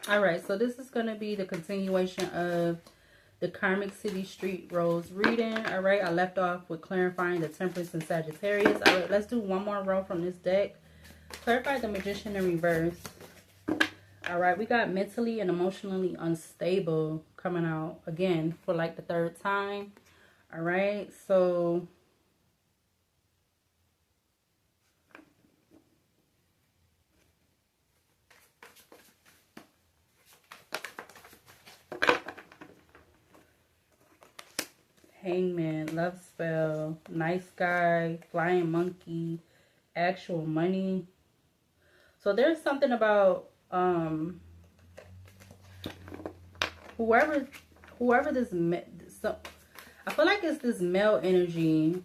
All right, so this is going to be the continuation of the Karmic City Street Rose reading. All right, I left off with clarifying the Temperance and Sagittarius. All right, let's do one more row from this deck. Clarify the Magician in reverse. All right, we got mentally and emotionally unstable coming out again for like the third time. All right, so Hangman, love spell, nice guy, flying monkey, actual money. So there's something about whoever this, so I feel like it's this male energy.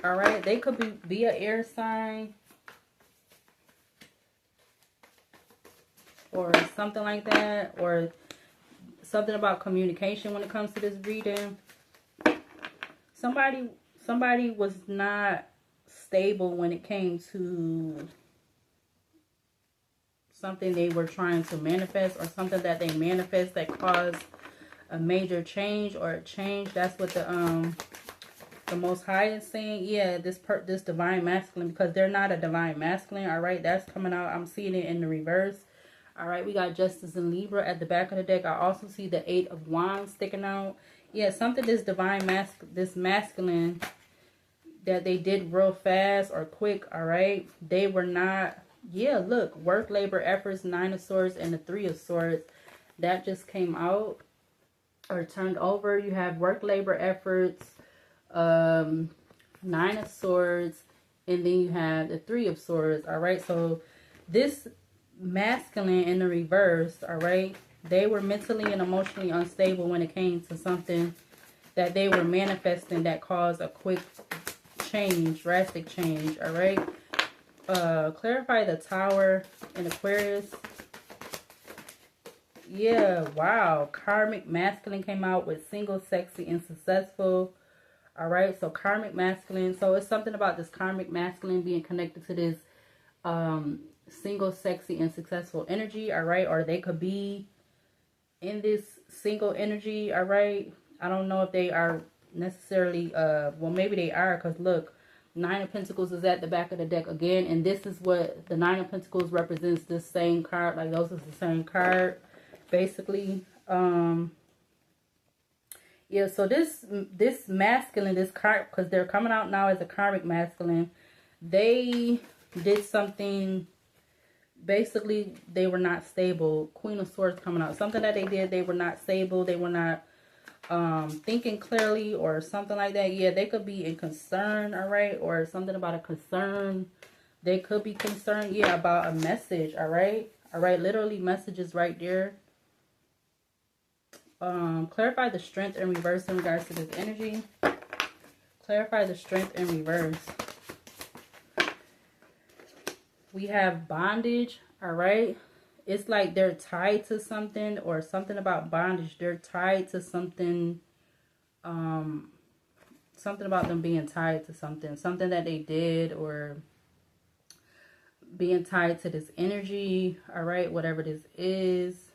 All right, they could be an air sign or something like that, or something about communication when it comes to this reading. Somebody was not stable when it came to something they were trying to manifest, or something that they manifest that caused a major change or a change. That's what the Most High is saying. Yeah, this divine masculine, because they're not a divine masculine. All right, that's coming out. I'm seeing it in the reverse. All right, we got Justice in Libra at the back of the deck. I also see the Eight of Wands sticking out. Yeah, something this divine this masculine that they did real fast or quick. All right, they were not. Yeah, look, work, labor, efforts, Nine of Swords, and the Three of Swords. That just came out or turned over. You have work, labor, efforts, Nine of Swords, and then you have the Three of Swords. All right, so this masculine in the reverse, all right, they were mentally and emotionally unstable when it came to something that they were manifesting that caused a quick change, drastic change. All right, clarify the Tower in Aquarius. Yeah, wow, karmic masculine came out with single, sexy, and successful. All right, so karmic masculine, so it's something about this karmic masculine being connected to this single, sexy, and successful energy. All right, or they could be in this single energy. All right, I don't know if they are necessarily well, maybe they are, because look, Nine of Pentacles is at the back of the deck again, and this is what the Nine of Pentacles represents. This same card, like those is the same card basically. Yeah, so this masculine, this card, because they're coming out now as a karmic masculine, they did something. Basically, they were not stable. Queen of Swords coming out. Something that they did, they were not stable. They were not thinking clearly or something like that. Yeah, they could be in concern, all right? Or something about a concern. They could be concerned, yeah, about a message, all right? All right, literally messages right there. Clarify the strength in reverse in regards to this energy. Clarify the strength in reverse. We have bondage, all right? It's like they're tied to something, or something about bondage. They're tied to something, something about them being tied to something. Something that they did, or being tied to this energy, all right? Whatever this is.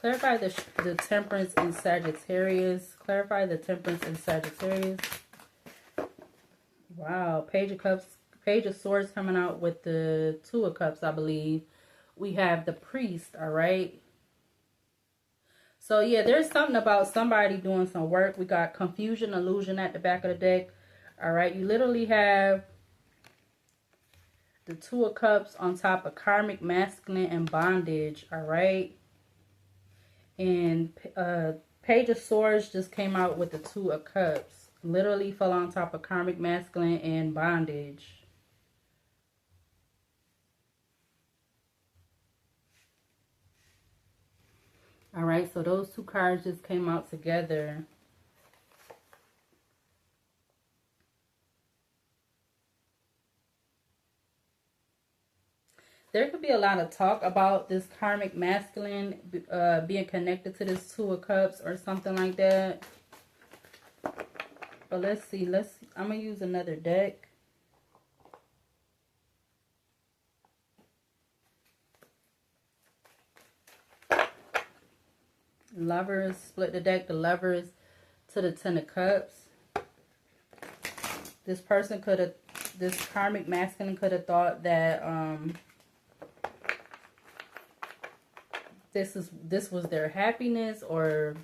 Clarify the Temperance in Sagittarius. Clarify the Temperance in Sagittarius. Wow, Page of Cups, Page of Swords coming out with the Two of Cups, I believe. We have the Priest, all right? So, yeah, there's something about somebody doing some work. We got Confusion, Illusion at the back of the deck, all right? You literally have the Two of Cups on top of karmic masculine and bondage, all right? And Page of Swords just came out with the Two of Cups. Literally fell on top of karmic masculine and bondage. All right, so those two cards just came out together. There could be a lot of talk about this karmic masculine being connected to this Two of Cups or something like that. But let's see. I'm going to use another deck. Lovers, split the deck. The Lovers to the Ten of Cups. This person could have, this karmic masculine could have thought that this was their happiness, or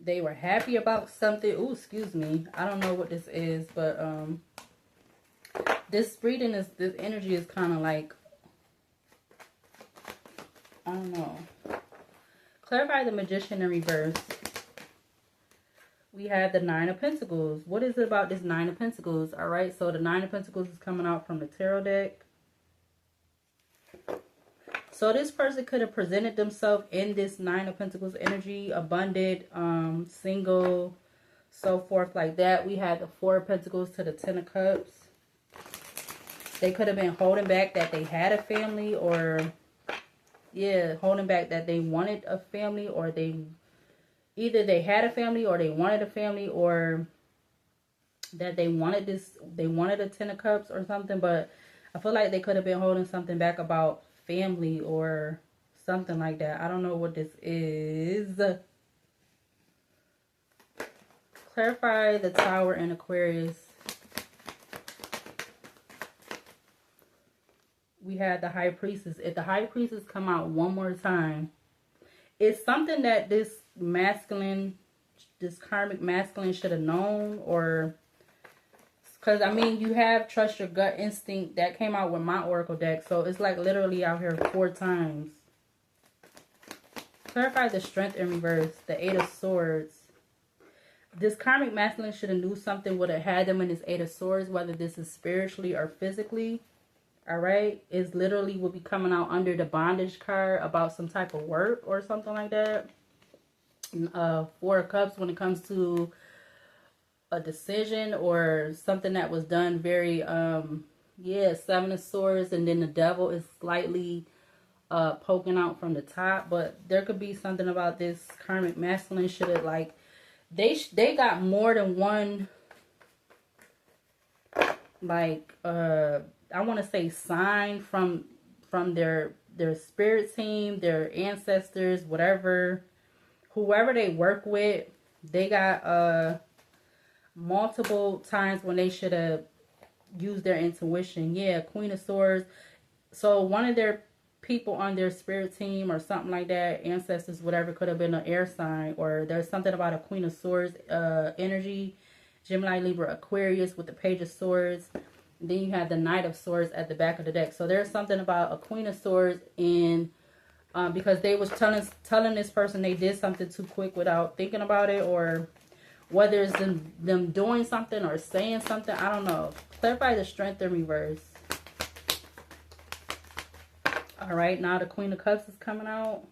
they were happy about something. Ooh, excuse me. I don't know what this is, but this reading is, this energy is kind of like, I don't know. Clarify the Magician in reverse. We have the Nine of Pentacles. What is it about this Nine of Pentacles? All right, so the Nine of Pentacles is coming out from the tarot deck. So this person could have presented themselves in this Nine of Pentacles energy, abundant, single, so forth like that. We had the Four of Pentacles to the Ten of Cups. They could have been holding back that they had a family, or yeah, holding back that they wanted a family, or either they had a family or they wanted a family, or that they wanted a Ten of Cups or something. But I feel like they could have been holding something back about family or something like that. I don't know what this is. Clarify the Tower and Aquarius. We had the High Priestess. If the High Priestess come out one more time, it's something that this masculine, this karmic masculine should have known, or because I mean, you have trust your gut instinct. That came out with my oracle deck, so it's like literally out here 4 times. Clarify the Strength in reverse. The Eight of Swords. This karmic masculine should have knew something would have had them in this Eight of Swords, whether this is spiritually or physically. All right, it's literally will be coming out under the bondage card about some type of work or something like that. Four of Cups when it comes to a decision or something that was done very yeah. Seven of Swords, and then the Devil is slightly poking out from the top, but there could be something about this karmic masculine should have, like, they got more than one, like I want to say sign from their spirit team, their ancestors, whatever, whoever they work with. They got multiple times when they should have used their intuition. Yeah, Queen of Swords. So one of their people on their spirit team or something like that, ancestors, whatever, could have been an air sign, or there's something about a Queen of Swords energy. Gemini, Libra, Aquarius with the Page of Swords. Then you have the Knight of Swords at the back of the deck. So there's something about a Queen of Swords in because they was telling this person they did something too quick without thinking about it, or whether it's them doing something or saying something. I don't know. Clarify the Strength in reverse. All right, now the Queen of Cups is coming out.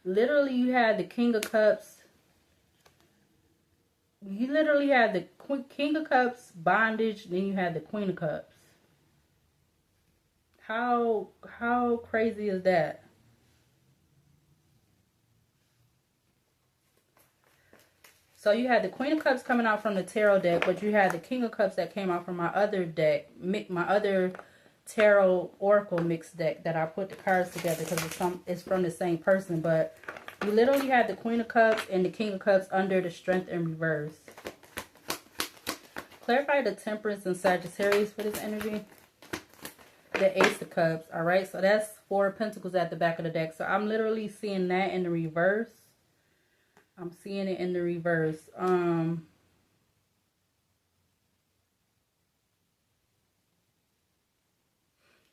Literally, you had the King of Cups. You literally had the King of Cups, bondage, then you had the Queen of Cups. How crazy is that? So you had the Queen of Cups coming out from the tarot deck, but you had the King of Cups that came out from my other deck, my other tarot oracle mixed deck that I put the cards together because it's from the same person. But you literally had the Queen of Cups and the King of Cups under the Strength in reverse. Clarify the Temperance and Sagittarius for this energy. The Ace of Cups. All right, so that's Four of Pentacles at the back of the deck. So I'm literally seeing that in the reverse. I'm seeing it in the reverse.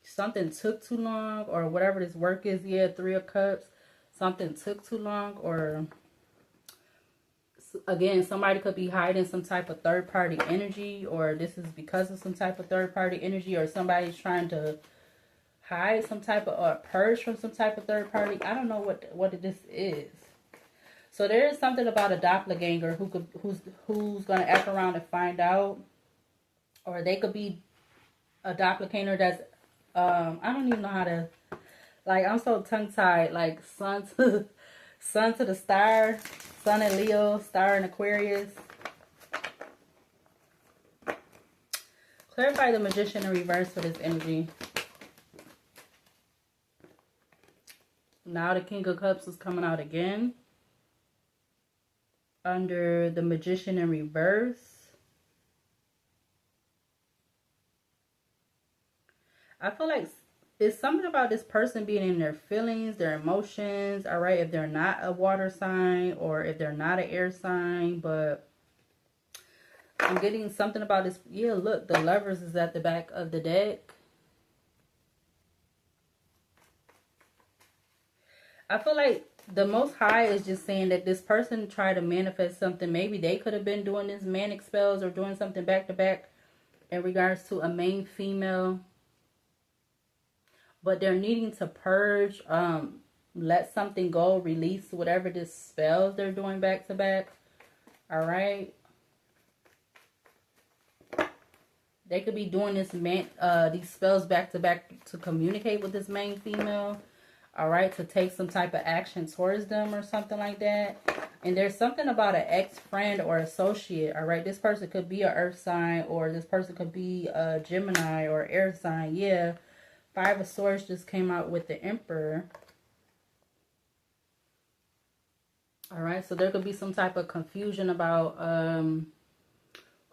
Something took too long, or whatever this work is. Yeah, Three of Cups. Something took too long, or again, somebody could be hiding some type of third-party energy, or this is because of some type of third-party energy, or somebody's trying to hide some type of, or purge from some type of third party. I don't know what this is. So there is something about a doppelganger who's gonna F around and find out, or they could be a doppelganger that's I don't even know how to, like, I'm so tongue-tied, like sun to the star, sun in Leo, star in Aquarius. Clarify the Magician in reverse for this energy. Now the King of Cups is coming out again under the Magician in reverse. I feel like it's something about this person being in their feelings, their emotions, all right, if they're not a water sign or if they're not an air sign, but I'm getting something about this. Yeah, look, the Lovers is at the back of the deck. I feel like the Most High is just saying that this person tried to manifest something. Maybe they could have been doing this manic spells or doing something back to back in regards to a main female. But they're needing to purge, let something go, release whatever this spells they're doing back to back. All right. They could be doing these spells back to back to communicate with this main female. All right, to take some type of action towards them or something like that. And there's something about an ex-friend or associate. All right, this person could be an earth sign, or this person could be a Gemini or air sign. Yeah. 5 of Swords just came out with the Emperor. All right, so there could be some type of confusion about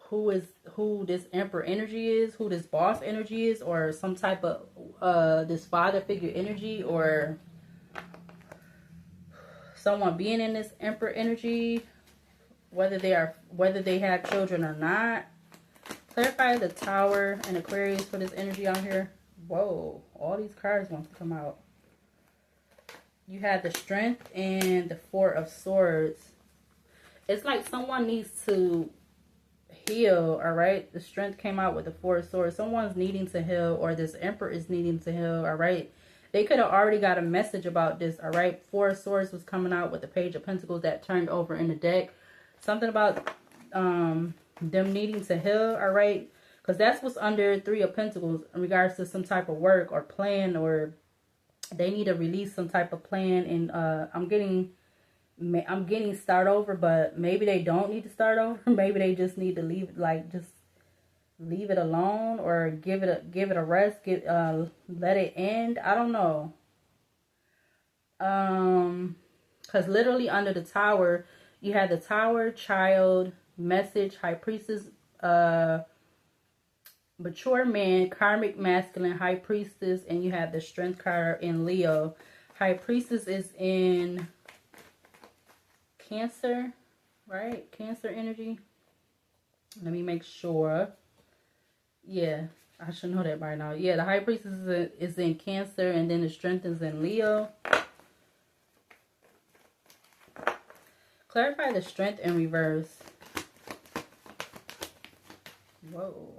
who this Emperor energy is, who this boss energy is, or some type of this father figure energy, or someone being in this Emperor energy, whether they have children or not. Clarify the Tower and Aquarius for this energy out here. Whoa, all these cards want to come out. You have the Strength and the 4 of Swords. It's like someone needs to heal, all right? The Strength came out with the 4 of Swords. Someone's needing to heal, or this Emperor is needing to heal, all right? They could have already got a message about this, all right? 4 of Swords was coming out with the Page of Pentacles that turned over in the deck. Something about them needing to heal, all right? Because that's what's under 3 of Pentacles in regards to some type of work or plan, or they need to release some type of plan. And I'm getting start over, but maybe they don't need to start over. Maybe they just need to leave, like just leave it alone, or give it a rest, let it end. I don't know. Because literally under the Tower, you had the Tower, Child, Message, High Priestess, Mature Man, Karmic Masculine, High Priestess, and you have the Strength card in Leo. High Priestess is in Cancer, right? Cancer energy. Let me make sure. Yeah, I should know that by now. Yeah, the High Priestess is in Cancer, and then the Strength is in Leo. Clarify the Strength in reverse. Whoa.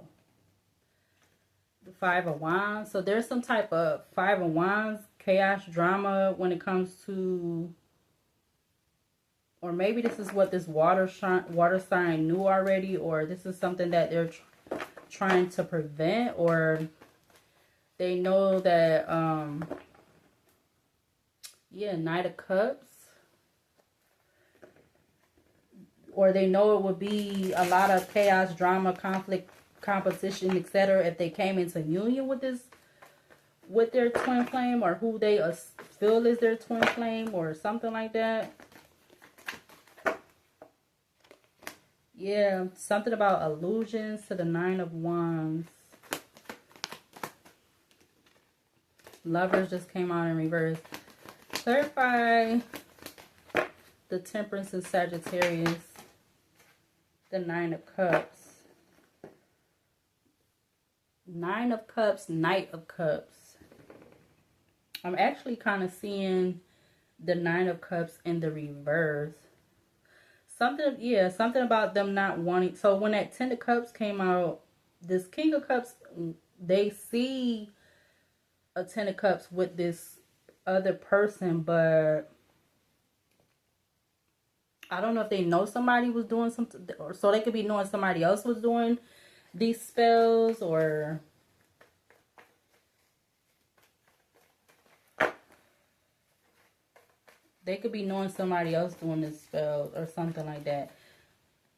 The 5 of Wands. So there's some type of 5 of Wands chaos drama when it comes to, or maybe this is what this water sign knew already, or this is something that they're trying to prevent, or they know that yeah, Knight of Cups, or they know it would be a lot of chaos, drama, conflict, competition, etc. if they came into union with their twin flame, or who they feel is their twin flame, or something like that. Yeah, something about illusions to the 9 of Wands. Lovers just came out in reverse. Clarify the Temperance and Sagittarius. The 9 of Cups. 9 of Cups, Knight of Cups. I'm actually kind of seeing the 9 of Cups in the reverse. Something, yeah, something about them not wanting. So when that 10 of Cups came out, this King of Cups, they see a 10 of Cups with this other person, but I don't know if they know somebody was doing something, or so they could be knowing somebody else was doing these spells, or they could be knowing somebody else doing this spell or something like that.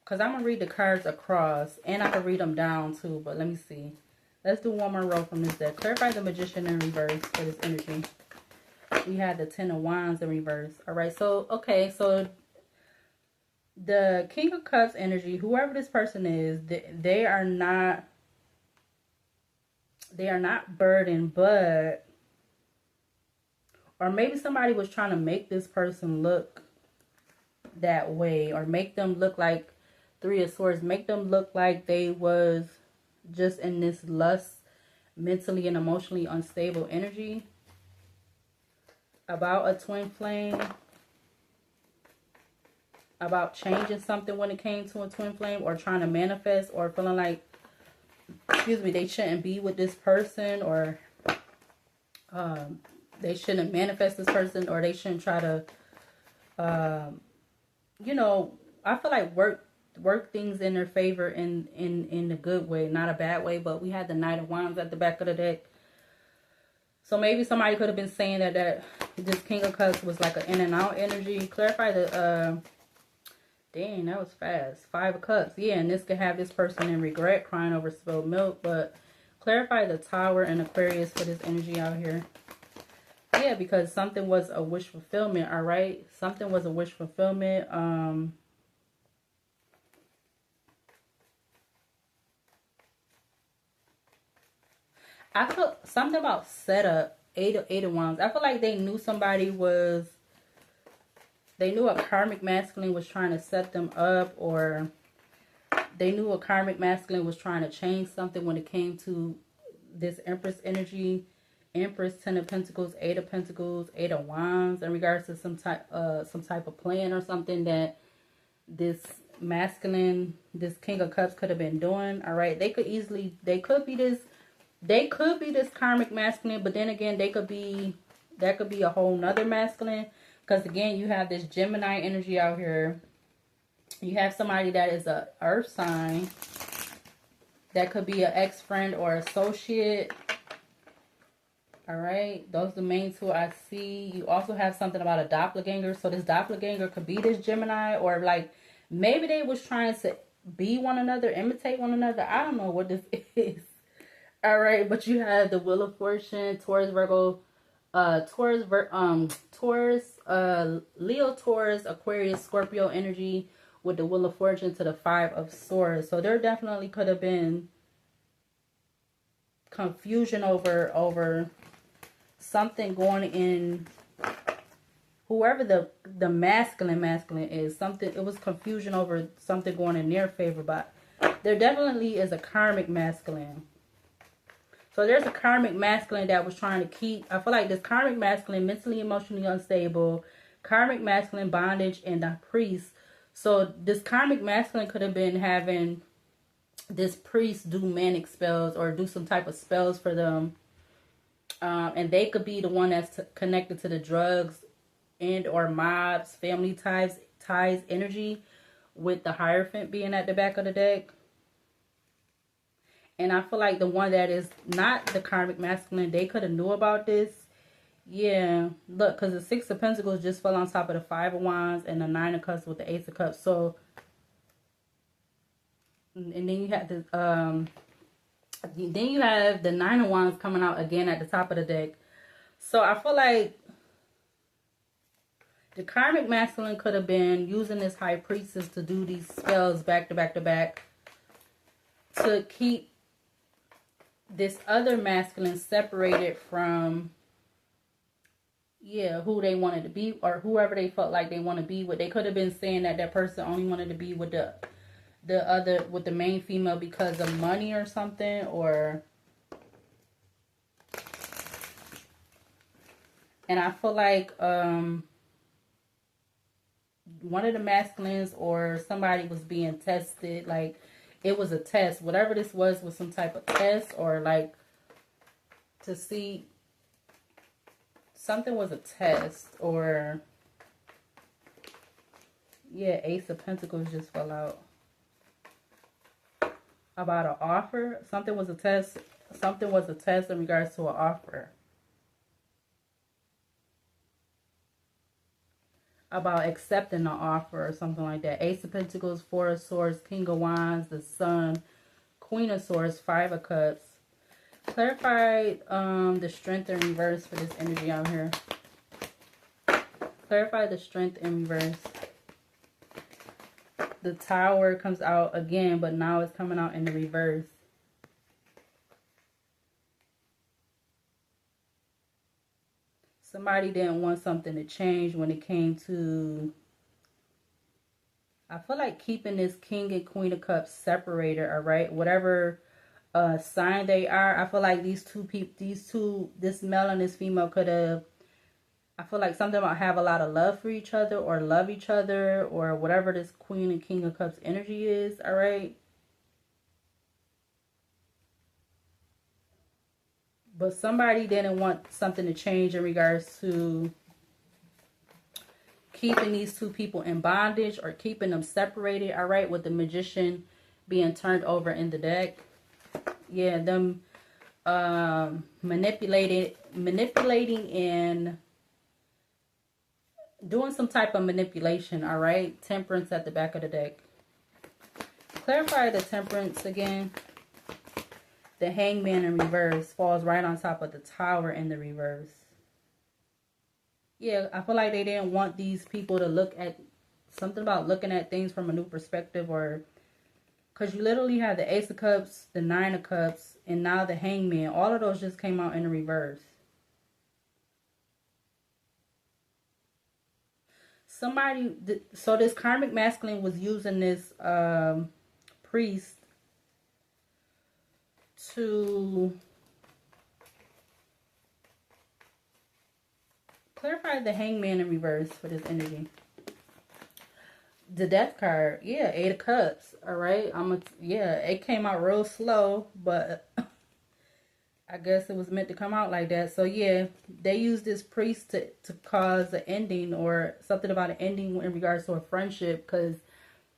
Because I'm going to read the cards across, and I can read them down too, but let me see. Let's do one more row from this deck. Clarify the Magician in reverse for this energy. we had the Ten of Wands in reverse. All right, so okay, so the King of Cups energy, whoever this person is, they are not burdened, but, or maybe somebody was trying to make this person look that way, or make them look like Three of Swords, make them look like they was just in this lust, mentally and emotionally unstable energy about a twin flame, about changing something when it came to a twin flame, or trying to manifest, or feeling like, excuse me, they shouldn't be with this person, or they shouldn't manifest this person, or they shouldn't try to, you know, I feel like work things in their favor in a good way, not a bad way. But we had the Knight of Wands at the back of the deck. So maybe somebody could have been saying that this King of Cups was like an in and out energy. Clarify the, dang, that was fast. Five of Cups. Yeah, and this could have this person in regret, crying over spilled milk. But clarify the Tower and Aquarius for this energy out here. Yeah, because something was a wish fulfillment, all right? Something was a wish fulfillment. I feel something about setup. Eight of Wands. I feel like they knew somebody was, they knew a karmic masculine was trying to set them up, or they knew a karmic masculine was trying to change something when it came to this Empress energy. Empress, Ten of Pentacles, Eight of Pentacles, Eight of Wands, in regards to some type of plan or something that this masculine, this King of Cups could have been doing. All right, they could be this karmic masculine, but then again, that could be a whole nother masculine, because again, you have this Gemini energy out here. You have somebody that is a earth sign. That could be an ex-friend or associate. All right, those are the main two I see. You also have something about a doppelganger. So this doppelganger could be this Gemini, or like maybe they was trying to be one another, imitate one another. I don't know what this is. All right, but you have the Wheel of Fortune, Taurus, Virgo, Leo, Taurus, Aquarius, Scorpio energy with the Wheel of Fortune to the Five of Swords. So there definitely could have been confusion over something going in, whoever the masculine is, something, it was confusion over something going in their favor. But there definitely is a karmic masculine. So there's a karmic masculine that was trying to keep, I feel like this karmic masculine, mentally, emotionally unstable, karmic masculine, bondage, and the priest. So this karmic masculine could have been having this priest do manic spells or do some type of spells for them. And they could be the one that's connected to the drugs and or mobs, family ties energy, with the Hierophant being at the back of the deck. And I feel like the one that is not the karmic masculine, they could have knew about this. Yeah, look, because the Six of Pentacles just fell on top of the Five of Wands and the Nine of Cups with the Ace of Cups. So, and then you have the Nine of Wands coming out again at the top of the deck. So I feel like the karmic masculine could have been using this High Priestess to do these spells back to back to back to keep this other masculine separated from, yeah, who they wanted to be, or whoever they felt like they want to be with. They could have been saying that that person only wanted to be with the main female because of money or something, or, and I feel like one of the masculines or somebody was being tested, like it was a test. Whatever this was some type of test, or like to see, something was a test, or yeah, Ace of Pentacles just fell out. About an offer. Something was a test. Something was a test in regards to an offer. About accepting the offer or something like that. Ace of Pentacles, Four of Swords, King of Wands, the Sun, Queen of Swords, Five of Cups. Clarify the strength in reverse for this energy out here. Clarify the Strength in reverse. The Tower comes out again, but now it's coming out in the reverse. Somebody didn't want something to change when it came to, I feel like, keeping this King and Queen of Cups separated, all right? Whatever sign they are, I feel like these two people, this male and this female could have, I feel like something about have a lot of love for each other or love each other or whatever this Queen and King of Cups energy is, all right? But somebody didn't want something to change in regards to keeping these two people in bondage or keeping them separated, all right, with the Magician being turned over in the deck. Yeah, them manipulating and doing some type of manipulation, all right? Temperance at the back of the deck. Clarify the Temperance again. The Hangman in reverse falls right on top of the Tower in the reverse. Yeah, I feel like they didn't want these people to look at something about looking at things from a new perspective, or because you literally have the Ace of Cups, the Nine of Cups, and now the Hangman. All of those just came out in the reverse. Somebody, so this karmic masculine was using this priest to clarify the Hangman in reverse for this energy. The Death card, yeah, 8 of Cups, all right. Yeah, it came out real slow, but I guess it was meant to come out like that. So yeah, they used this priest to cause an ending or something about an ending in regards to a friendship, because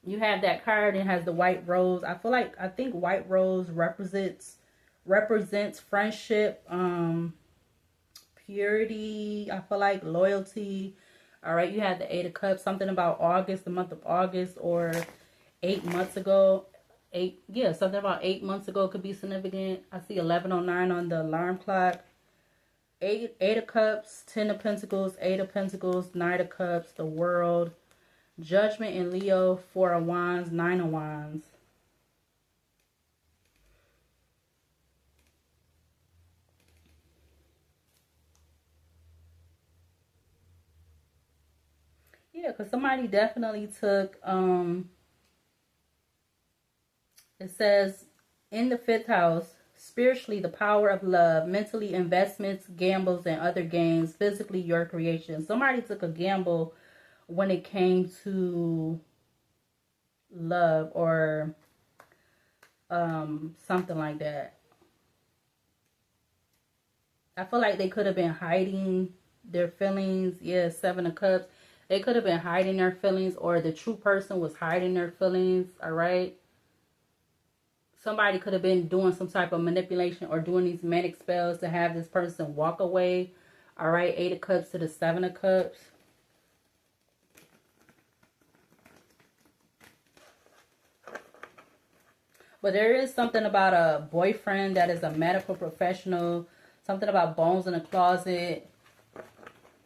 you have that card and it has the white rose. I think white rose represents friendship, purity, I feel like loyalty. All right, you have the 8 of Cups, something about August, the month of August, or 8 months ago. Something about 8 months ago could be significant. I see 11:09 on the alarm clock. 8 of Cups, 10 of Pentacles, 8 of Pentacles, 9 of Cups, the World, Judgment in Leo, 4 of Wands, 9 of Wands. Yeah, because somebody definitely took, it says, in the 5th house, spiritually, the power of love, mentally, investments, gambles, and other gains, physically, your creation. Somebody took a gamble when it came to love or something like that. I feel like they could have been hiding their feelings. Yeah, 7 of Cups. They could have been hiding their feelings, or the true person was hiding their feelings, all right? Somebody could have been doing some type of manipulation or doing these manic spells to have this person walk away, all right? 8 of Cups to the 7 of Cups. But there is something about a boyfriend that is a medical professional, something about bones in a closet,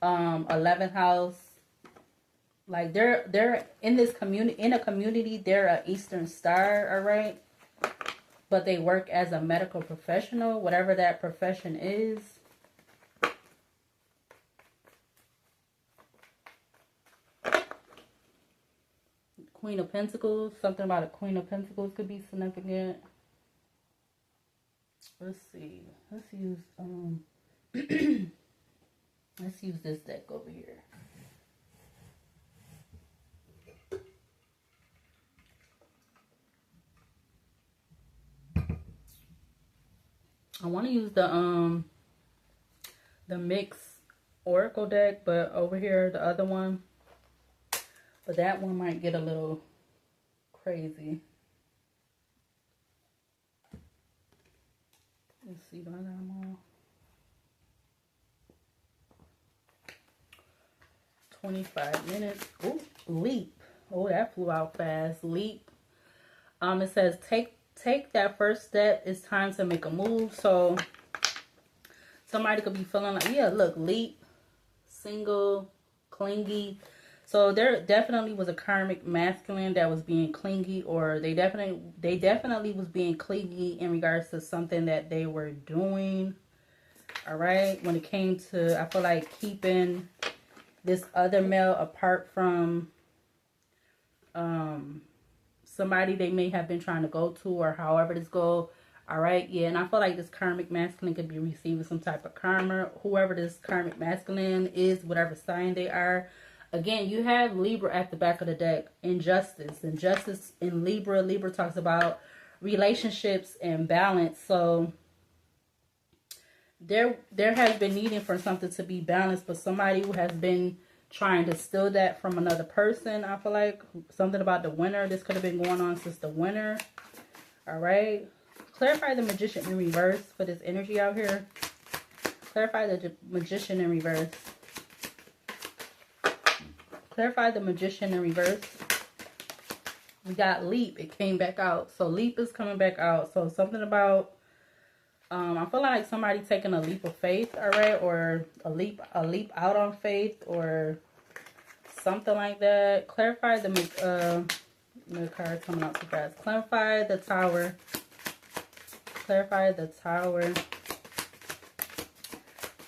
11th house. Like they're in this community, they're an Eastern Star, all right? But they work as a medical professional, whatever that profession is. Queen of Pentacles, something about a Queen of Pentacles could be significant. Let's see. Let's use let's use this deck over here. I want to use the mixed oracle deck, but over here the other one. But that one might get a little crazy. Let's see, do I got them all? 25 minutes. Oh, leap. Oh, that flew out fast. Leap. It says take that first step. It's time to make a move. So somebody could be feeling like, yeah, look, leap, single, clingy. So there definitely was a karmic masculine that was being clingy, or they definitely was being clingy in regards to something that they were doing. All right, when it came to, I feel like keeping this other male apart from somebody they may have been trying to go to, or however this go. All right, yeah, and I feel like this karmic masculine could be receiving some type of karma. Whoever this karmic masculine is, whatever sign they are. Again, you have Libra at the back of the deck. Injustice. Injustice in Libra. Libra talks about relationships and balance. So there has been needing for something to be balanced, but somebody who has been trying to steal that from another person. I feel like something about the winter. This could have been going on since the winter. All right. Clarify the Magician in reverse for this energy out here. Clarify the Magician in reverse. Clarify the Magician in reverse. We got Leap. It came back out. So Leap is coming back out. So something about, I feel like somebody taking a leap of faith, all right? Or a leap out on faith or something like that. Clarify the card coming out too fast. Clarify the Tower. Clarify the Tower.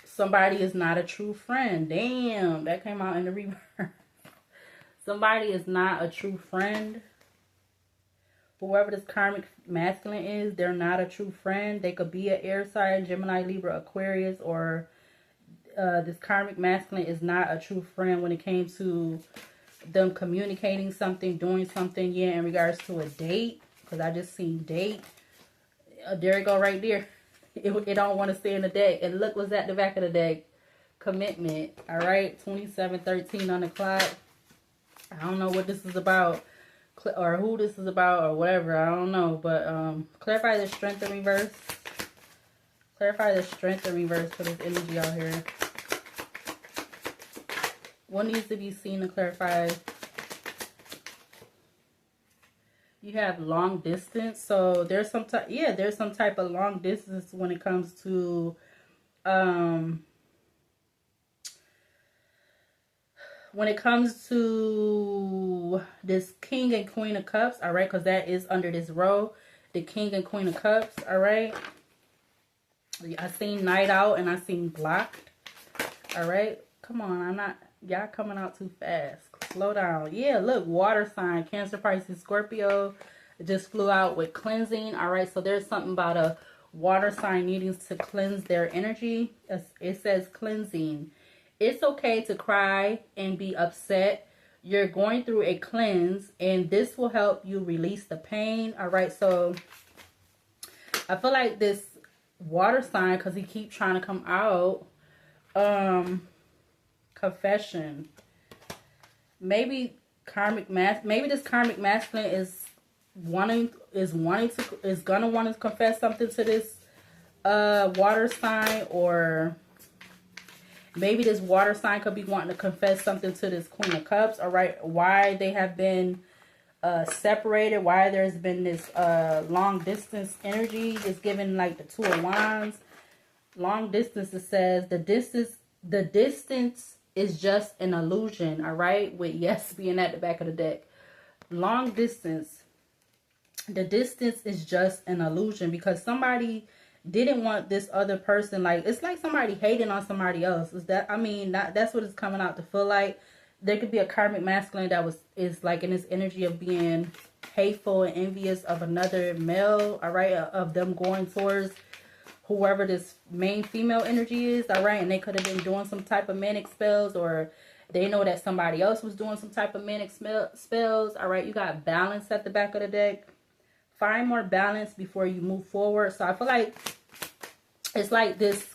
Somebody is not a true friend. Damn, that came out in the reverse. Somebody is not a true friend. Whoever this karmic masculine is, they're not a true friend. They could be an air sign, Gemini, Libra, Aquarius, or this karmic masculine is not a true friend when it came to them communicating something, doing something, yeah, in regards to a date. Because I just seen date. There it go right there. It don't want to stay in the deck. And look what's at the back of the deck. Commitment. All right. 2713 on the clock. I don't know what this is about. Or who this is about. Or whatever. I don't know. But clarify the Strength in reverse. Clarify the Strength in reverse for this energy out here. What needs to be seen to clarify? You have long distance. So there's some type, yeah, there's some type of long distance when it comes to this King and Queen of Cups, all right, because that is under this row, the King and Queen of Cups, all right. I seen Night Out and I seen Blocked, all right. Come on, I'm not, y'all coming out too fast. Slow down. Yeah, look, water sign, Cancer, Pisces, Scorpio. It just flew out with cleansing. All right, so there's something about a water sign needing to cleanse their energy. It says cleansing. It's okay to cry and be upset. You're going through a cleanse, and this will help you release the pain. All right, so I feel like this water sign, because he keeps trying to come out, confession. Maybe this karmic masculine is gonna want to confess something to this water sign, or maybe this water sign could be wanting to confess something to this Queen of Cups. All right, why they have been separated, why there's been this long distance energy. It's given like the Two of Wands. Long distance, it says the distance is just an illusion, all right? With yes being at the back of the deck. Long distance. The distance is just an illusion because somebody didn't want this other person. Like, it's like somebody hating on somebody else. Is that, I mean, that's what it's coming out to feel like. There could be a karmic masculine that is like in this energy of being hateful and envious of another male, all right? Of them going towards whoever this main female energy is, all right? And they could have been doing some type of manic spells, or they know that somebody else was doing some type of manic spells, all right? You got balance at the back of the deck. Find more balance before you move forward. So I feel like it's like this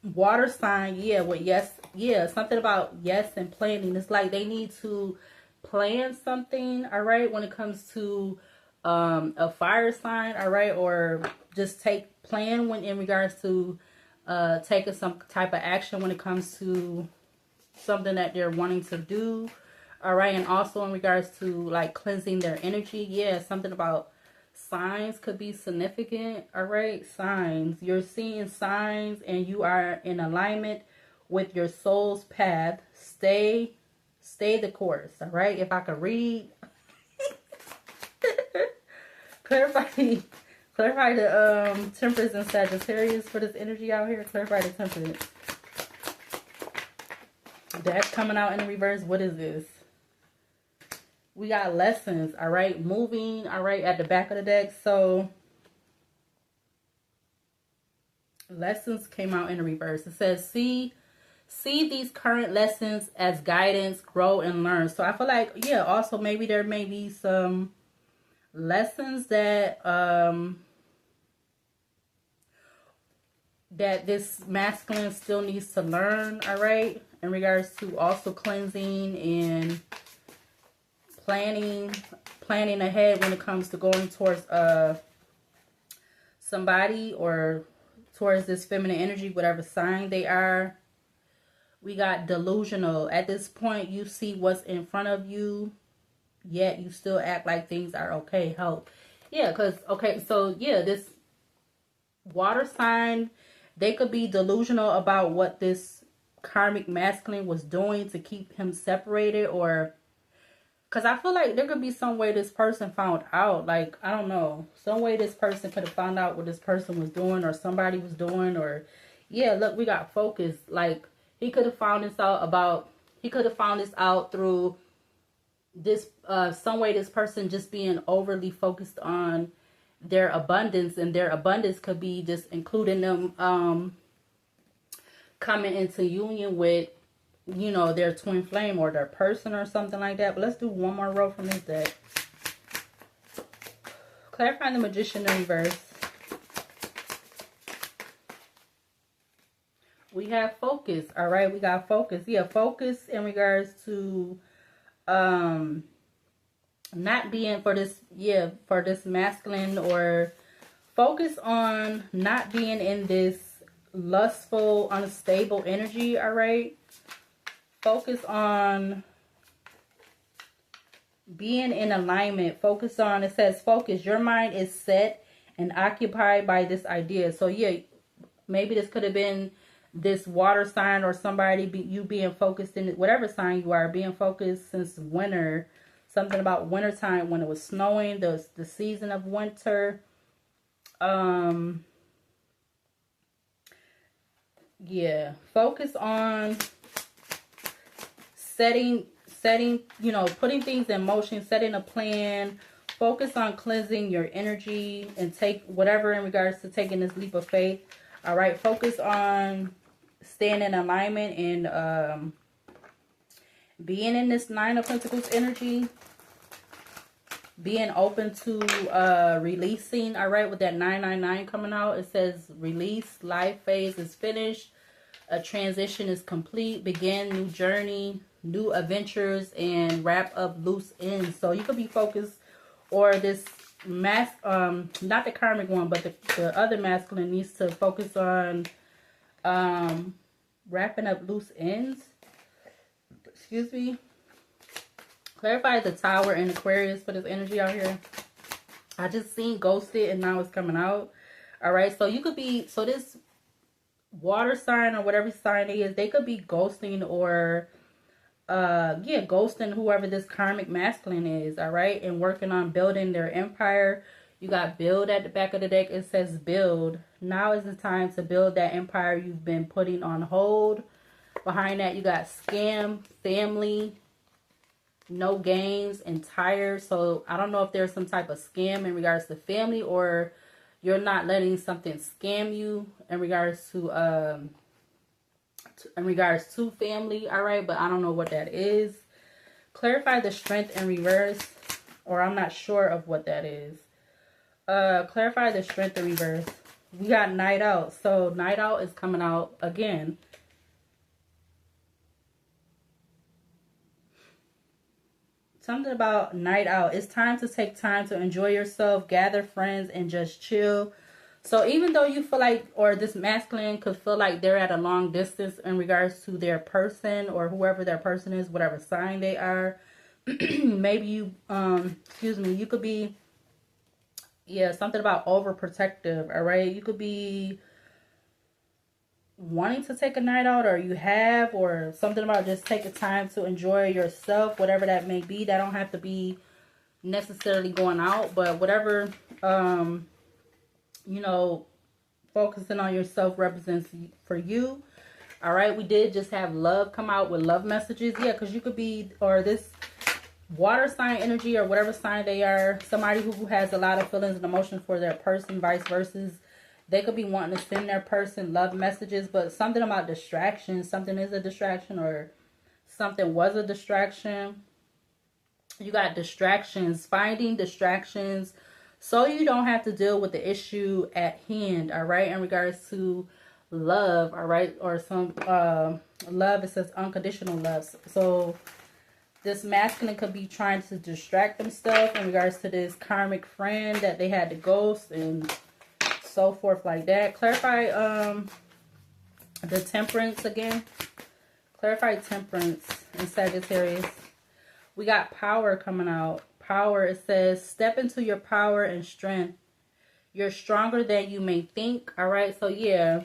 water sign, yeah, with yes, yeah, something about yes and planning. It's like they need to plan something, all right, when it comes to a fire sign, all right, or just plan when in regards to taking some type of action when it comes to something that they're wanting to do, all right, and also in regards to like cleansing their energy. Yeah, something about signs could be significant, all right. Signs, you're seeing signs and you are in alignment with your soul's path. Stay the course. All right. If I could read, clarify the Temperance and Sagittarius for this energy out here. Clarify the Temperance. That's coming out in the reverse. What is this? We got lessons, all right? Moving, all right, at the back of the deck. So, lessons came out in the reverse. It says, see these current lessons as guidance, grow and learn. So, I feel like, yeah, also maybe there may be some lessons that, that this masculine still needs to learn, all right? In regards to also cleansing and planning ahead when it comes to going towards somebody or towards this feminine energy, whatever sign they are. We got delusional. At this point, you see what's in front of you, yet you still act like things are okay. Help. Yeah, because, okay, so, yeah, this water sign, they could be delusional about what this karmic masculine was doing to keep him separated, or because I feel like there could be some way this person found out, like, I don't know, some way this person could have found out what this person was doing or somebody was doing, or, yeah, look, we got focus. Like, he could have found this out through this, some way this person just being overly focused on their abundance, and their abundance could be just including them, coming into union with, you know, their twin flame or their person or something like that. But let's do one more row from this deck. Clarifying the Magician in reverse. We have focus. All right, we got focus. Yeah, focus in regards to not being for this masculine, or focus on not being in this lustful, unstable energy, all right? Focus on being in alignment. Focus on, it says focus. Your mind is set and occupied by this idea. So, yeah, maybe this could have been this water sign or somebody, you being focused in whatever sign you are, being focused since winter. Something about winter time when it was snowing, the season of winter. Yeah, focus on setting, you know, putting things in motion, setting a plan. Focus on cleansing your energy and take whatever in regards to taking this leap of faith. All right, focus on staying in alignment and being in this Nine of Pentacles energy. Being open to releasing, all right, with that 999 coming out. It says release, life phase is finished, a transition is complete, begin new journey, new adventures, and wrap up loose ends. So you could be focused, or this not the karmic one, but the other masculine needs to focus on wrapping up loose ends. Excuse me. Clarify the Tower and Aquarius for this energy out here. I just seen ghosted and now it's coming out. All right. So you could be, so this water sign or whatever sign it is, they could be ghosting or, yeah, ghosting whoever this karmic masculine is. All right. And working on building their empire. You got build at the back of the deck. It says build. Now is the time to build that empire you've been putting on hold. Behind that, you got scam, family, no games, and tired. So I don't know if there's some type of scam in regards to family, or you're not letting something scam you in regards to family. All right, but I don't know what that is. Clarify the Strength in reverse, or I'm not sure of what that is. Clarify the Strength in reverse. We got Night Out. So Night Out is coming out again. Something about night out. It's time to take time to enjoy yourself, gather friends, and just chill. So even though you feel like, or this masculine could feel like they're at a long distance in regards to their person or whoever their person is, whatever sign they are, maybe you, excuse me, you could be, yeah, something about overprotective, all right? You could be wanting to take a night out, or you have, or something about just taking time to enjoy yourself, whatever that may be. That don't have to be necessarily going out, but whatever, you know, focusing on yourself represents for you. All right, we did just have love come out with love messages. Yeah, because you could be, or this water sign energy, or whatever sign they are, somebody who has a lot of feelings and emotions for their person, vice versa. They could be wanting to send their person love messages, but something about distraction. Something is a distraction, or something was a distraction. You got distractions, finding distractions, so you don't have to deal with the issue at hand, all right, in regards to love, all right, or some love. It says unconditional love. So this masculine could be trying to distract themselves in regards to this karmic friend that they had to ghost, and so forth like that. Clarify the temperance again. Clarify temperance in Sagittarius. We got power coming out. Power, it says, step into your power and strength. You're stronger than you may think. All right, so yeah,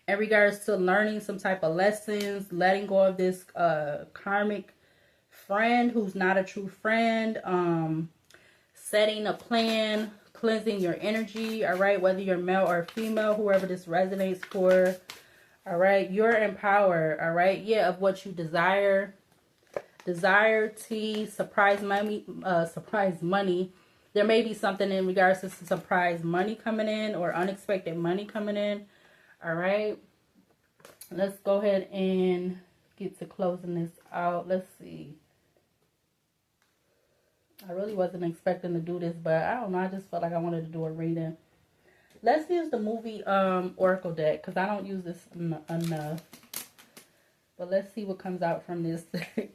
in regards to learning some type of lessons, letting go of this karmic friend who's not a true friend, setting a plan, cleansing your energy, all right, whether you're male or female, whoever this resonates for, all right, you're in power, all right, yeah, of what you desire. Tea, surprise money, there may be something in regards to surprise money coming in, or unexpected money coming in, all right. Let's go ahead and get to closing this out. Let's see. I really wasn't expecting to do this, but I don't know. I just felt like I wanted to do a reading. Let's use the movie Oracle deck, because I don't use this enough. But let's see what comes out from this deck.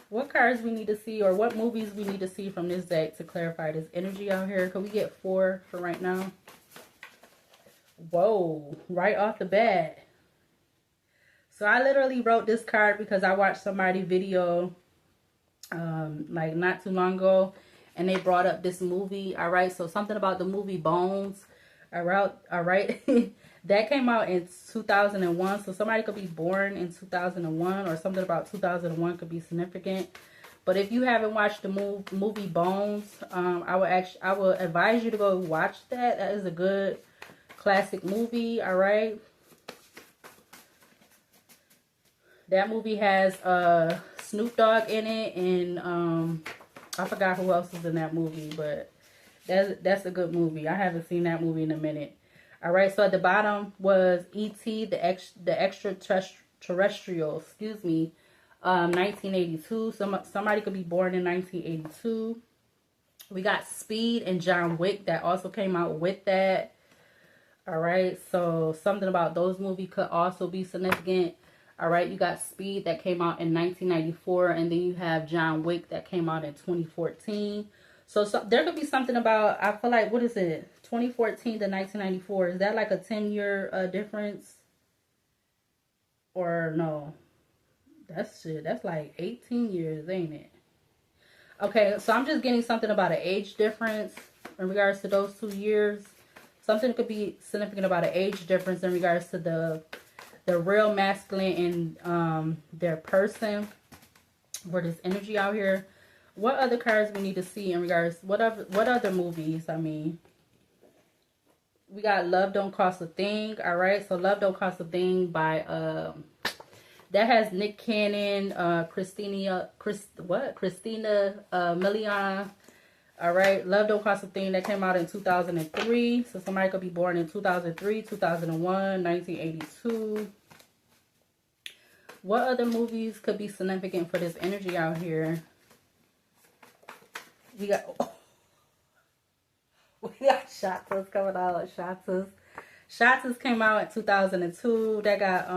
What cards we need to see, or what movies we need to see from this deck to clarify this energy out here. Could we get 4 for right now? Whoa, right off the bat. So I literally wrote this card because I watched somebody's video like not too long ago, and they brought up this movie. All right, so something about the movie Bones. All right. That came out in 2001, so somebody could be born in 2001, or something about 2001 could be significant. But if you haven't watched the movie Bones, I will advise you to go watch that. That is a good classic movie. All right, that movie has Snoop Dogg in it, and I forgot who else is in that movie, but that's a good movie. I haven't seen that movie in a minute. All right, so at the bottom was E.T. the extraterrestrial, 1982. Somebody could be born in 1982. We got Speed and John Wick that also came out with that. All right, so something about those movies could also be significant. All right, you got Speed that came out in 1994, and then you have John Wick that came out in 2014. So there could be something about, I feel like, what is it, 2014 to 1994? Is that like a 10-year difference? Or no? That's like 18 years, ain't it? Okay, so I'm just getting something about an age difference in regards to those 2 years. Something could be significant about an age difference in regards to the real masculine and their person, for this energy out here. What other cards we need to see in regards, what other movies? I mean, we got Love Don't Cost a Thing. All right, so Love Don't Cost a Thing by that has Nick Cannon, Christina Milian. All right, Love Don't Cost a Thing, that came out in 2003. So somebody could be born in 2003, 2001, 1982. What other movies could be significant for this energy out here? We got Shatas coming out. Shatas came out in 2002. That got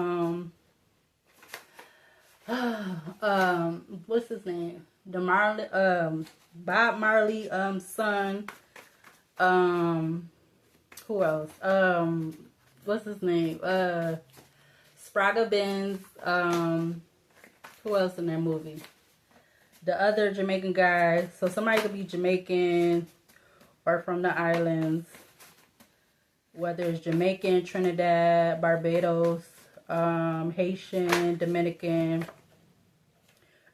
what's his name? Bob Marley son. Who else? What's his name? Sprague Benz. Who else in that movie? The other Jamaican guy. So somebody could be Jamaican or from the islands. whether it's Jamaican, Trinidad, Barbados, Haitian, Dominican.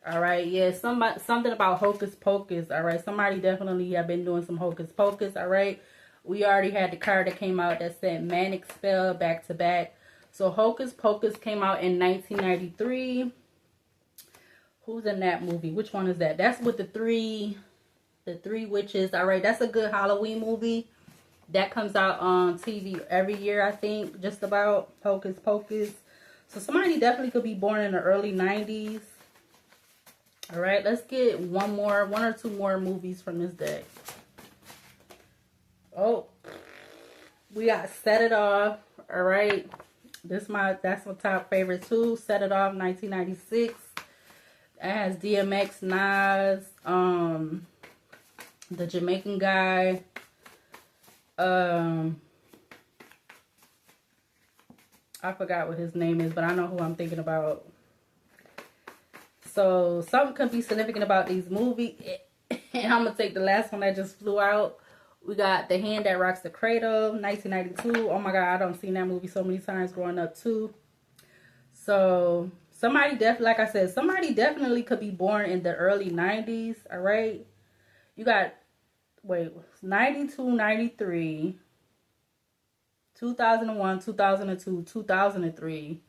All right, yeah, something about hocus pocus. All right, somebody definitely have been doing some hocus pocus. All right, we already had the card that came out that said manic spell back to back. So hocus pocus came out in 1993. Who's in that movie? Which one is that? That's with the three witches. All right, that's a good Halloween movie. That comes out on TV every year, I think, just about. Hocus Pocus. So somebody definitely could be born in the early 90s. All right, let's get one or two more movies from this deck. Oh, we got Set It Off. All right, that's my top favorite too. Set It Off, 1996. It has DMX, Nas, the Jamaican guy. I forgot what his name is, but I know who I'm thinking about. So something could be significant about these movies. And I'm going to take the last one that just flew out. We got The Hand That Rocks the Cradle, 1992. Oh my God, I done seen that movie so many times growing up too. So somebody definitely, like I said, somebody definitely could be born in the early 90s. All right. You got, 92, 93, 2001, 2002, 2003.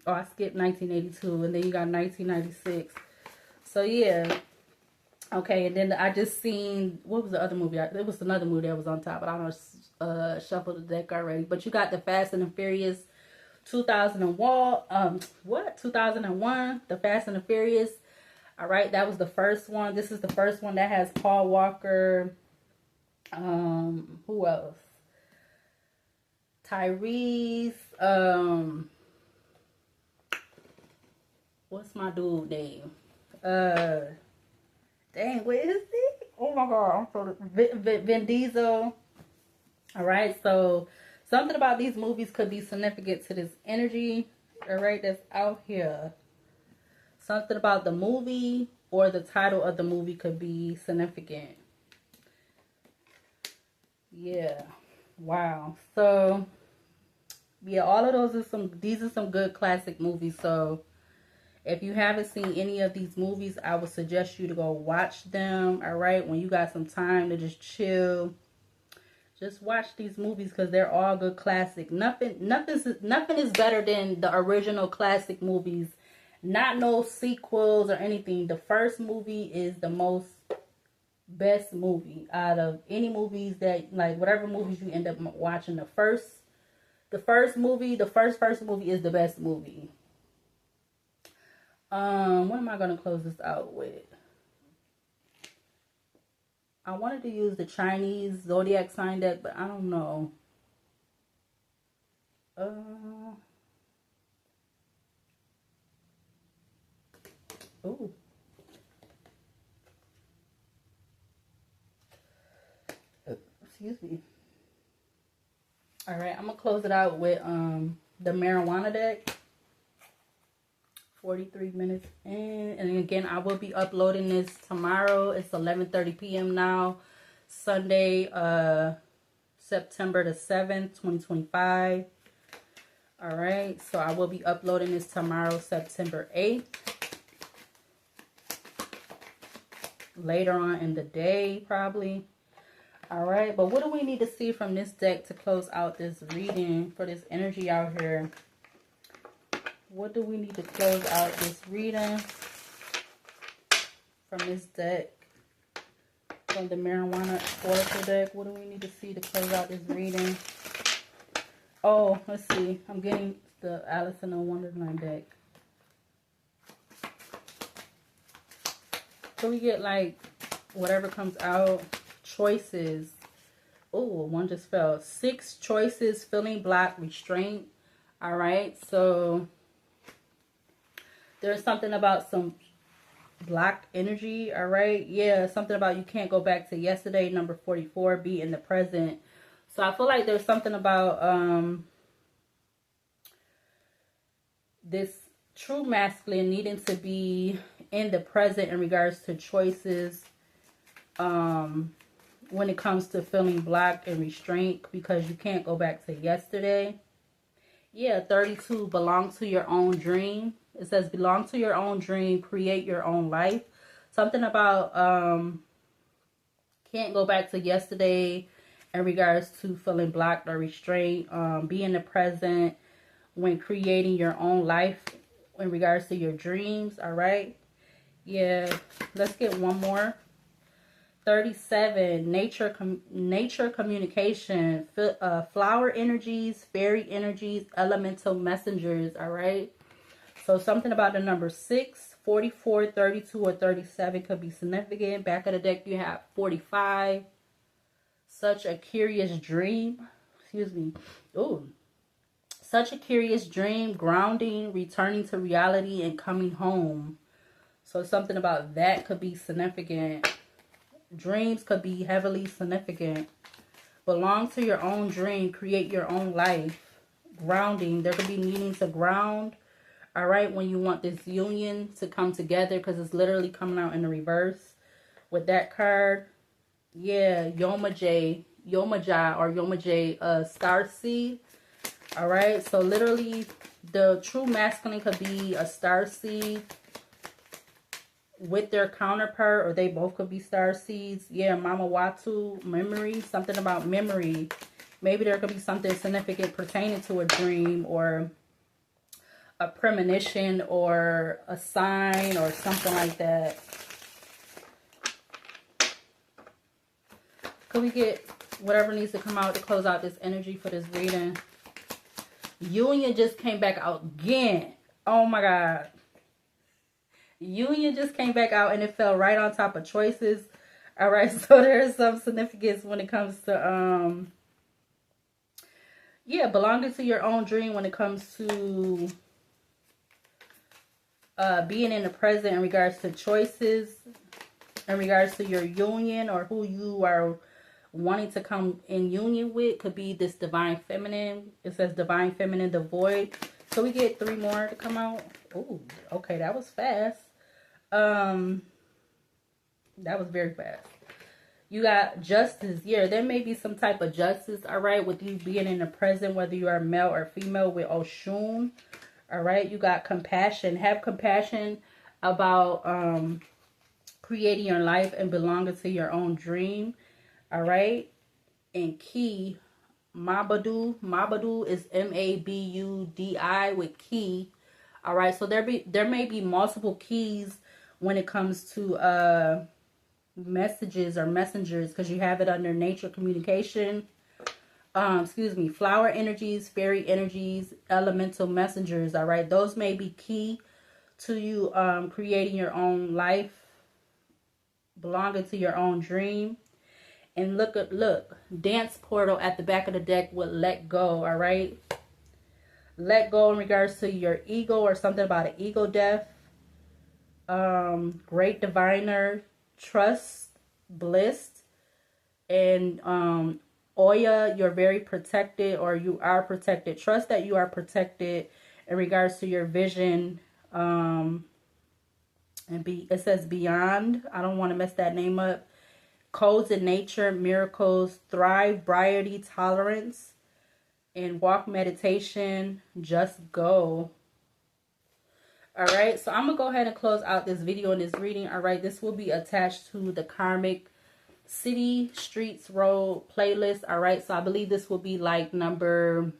I skipped 1982, and then you got 1996. So yeah, okay. And then I just seen, what was the other movie? It was another movie that was on top, but I don't shuffle the deck already. But you got the Fast and the Furious 2001. 2001, the Fast and the Furious. All right, that was the first one. This is the first one that has Paul Walker. Who else? Tyrese. What's my dude name? Dang, what is it? Oh my God, I'm so Vin Diesel. All right, so something about these movies could be significant to this energy. All right, that's out here. Something about the movie or the title of the movie could be significant. Yeah. Wow. So yeah, all of those are these are some good classic movies. So if you haven't seen any of these movies, I would suggest you to go watch them. All right, when you got some time to just chill, just watch these movies because they're all good classic. Nothing is better than the original classic movies. Not no sequels or anything. The first movie is the most best movie out of any movies that, like, whatever movies you end up watching. The first movie is the best movie. What am I gonna close this out with? I wanted to use the Chinese zodiac sign deck, but I don't know. Ooh. Excuse me. All right, I'm gonna close it out with the marijuana deck. 43 minutes in, and again, I will be uploading this tomorrow. It's 11:30 p.m. now, Sunday, September the 7th, 2025. All right, so I will be uploading this tomorrow, September 8th. Later on in the day, probably. All right, but what do we need to see from this deck to close out this reading for this energy out here? What do we need to close out this reading from this deck? From the marijuana oracle deck, what do we need to see to close out this reading? Oh, let's see. I'm getting the Alice in Wonderland deck. So we get, like, whatever comes out. Choices. Oh, one just fell. 6 choices, feeling blocked, restraint. All right, so there's something about some blocked energy. All right, yeah, something about you can't go back to yesterday. Number 44, be in the present. So I feel like there's something about this true masculine needing to be in the present in regards to choices. when it comes to feeling blocked and restraint because you can't go back to yesterday. Yeah, 32, belong to your own dream. It says belong to your own dream, create your own life. Something about can't go back to yesterday in regards to feeling blocked or restrained. Be in the present when creating your own life in regards to your dreams. All right. Yeah, let's get one more. 37, nature communication, flower energies, fairy energies, elemental messengers. All right. So something about the number 6, 44, 32, or 37 could be significant. Back of the deck, you have 45. Such a curious dream. Excuse me. Ooh. Such a curious dream, grounding, returning to reality, and coming home. So something about that could be significant. Dreams could be heavily significant. Belong to your own dream. Create your own life. Grounding. There could be needing to ground. All right. When you want this union to come together. Because it's literally coming out in the reverse. With that card. Yeah. Yomajay. Yomajai or Yomajay starseed. All right. So literally the true masculine could be a starseed with their counterpart, or they both could be star seeds. Yeah, Mama Watu, memory, something about memory. Maybe there could be something significant pertaining to a dream or a premonition or a sign or something like that. Could we get whatever needs to come out to close out this energy for this reading? Union just came back out again. Oh my God. Union just came back out and it fell right on top of choices. All right, so there is some significance when it comes to yeah, belonging to your own dream when it comes to being in the present in regards to choices, in regards to your union or who you are wanting to come in union with. Could be this divine feminine. It says divine feminine, the void. So we get 3 more to come out. Oh, okay, that was fast. That was very fast. You got justice. Yeah, there may be some type of justice, all right, with you being in the present, whether you are male or female with Oshun. All right, you got compassion. Have compassion about creating your life and belonging to your own dream. All right. And key, Mabadu. Mabadu is Mabudi with key. All right, so there may be multiple keys when it comes to messages or messengers, because you have it under nature communication. Excuse me, flower energies, fairy energies, elemental messengers. All right, those may be key to you creating your own life, belonging to your own dream. And look, dance portal at the back of the deck with let go. All right. Let go in regards to your ego or something about an ego death. Great diviner, trust, bliss, and Oya, you're very protected, or you are protected. Trust that you are protected in regards to your vision. And it says beyond. I don't want to mess that name up. Codes in nature, miracles, thrive, variety, tolerance. And walk meditation, just go. All right, so I'm gonna go ahead and close out this video and this reading. All right, this will be attached to the Karmic City Streets Road playlist. All right, so I believe this will be like number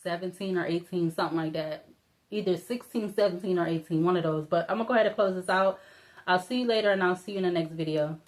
17 or 18, something like that. Either 16, 17, or 18, one of those. But I'm gonna go ahead and close this out. I'll see you later, and I'll see you in the next video.